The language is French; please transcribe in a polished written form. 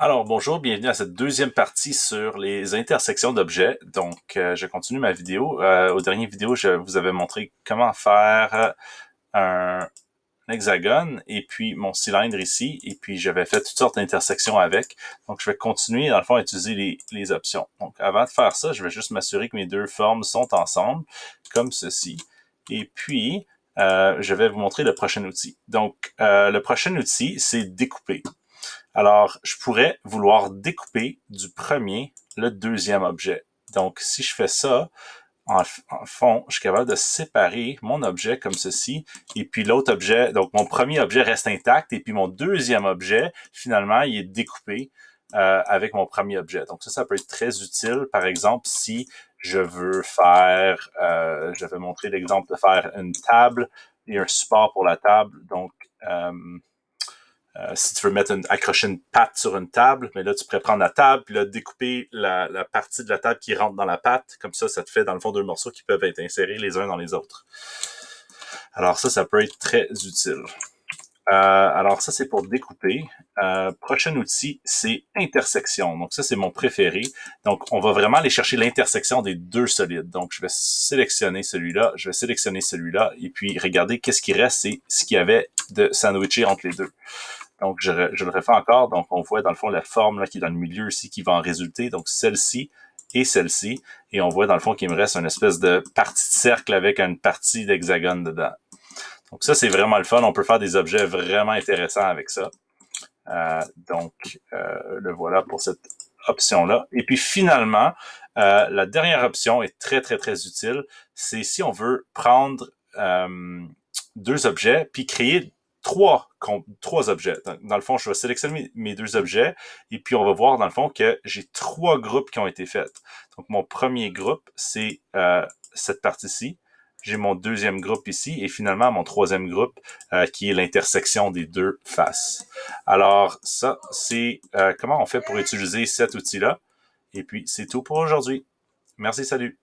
Alors bonjour, bienvenue à cette deuxième partie sur les intersections d'objets. Donc, je continue ma vidéo. Au dernier vidéo, je vous avais montré comment faire un hexagone et puis mon cylindre ici. Et puis, j'avais fait toutes sortes d'intersections avec. Donc, je vais continuer, dans le fond, à utiliser les options. Donc, avant de faire ça, je vais juste m'assurer que mes deux formes sont ensemble, comme ceci. Et puis, je vais vous montrer le prochain outil. Donc, le prochain outil, c'est découper. Alors, je pourrais vouloir découper du premier le deuxième objet. Donc, si je fais ça, en fond, je suis capable de séparer mon objet comme ceci, et puis l'autre objet, donc mon premier objet reste intact, et puis mon deuxième objet, finalement, il est découpé avec mon premier objet. Donc ça peut être très utile, par exemple, si je veux faire, je vais montrer l'exemple de faire une table et un support pour la table. Donc, si tu veux accrocher une patte sur une table, mais là, tu pourrais prendre la table, puis là, découper la partie de la table qui rentre dans la patte. Comme ça te fait, dans le fond, deux morceaux qui peuvent être insérés les uns dans les autres. Alors ça peut être très utile. Alors ça, c'est pour découper. Prochain outil, c'est intersection. Donc ça, c'est mon préféré. Donc, on va vraiment aller chercher l'intersection des deux solides. Donc, je vais sélectionner celui-là, je vais sélectionner celui-là, et puis regarder qu'est-ce qui reste, c'est ce qu'il y avait de sandwiché entre les deux. Donc, je le refais encore. Donc, on voit dans le fond la forme là, qui est dans le milieu ici qui va en résulter. Donc, celle-ci et celle-ci. Et on voit dans le fond qu'il me reste une espèce de partie de cercle avec une partie d'hexagone dedans. Donc, ça, c'est vraiment le fun. On peut faire des objets vraiment intéressants avec ça. Le voilà pour cette option-là. Et puis, finalement, la dernière option est très, très, très utile. C'est si on veut prendre deux objets puis créer trois objets. Dans le fond, je vais sélectionner mes deux objets et puis on va voir dans le fond que j'ai trois groupes qui ont été faits. Donc, mon premier groupe, c'est cette partie-ci. J'ai mon deuxième groupe ici et finalement mon troisième groupe qui est l'intersection des deux faces. Alors, ça, c'est comment on fait pour utiliser cet outil-là. Et puis, c'est tout pour aujourd'hui. Merci, salut.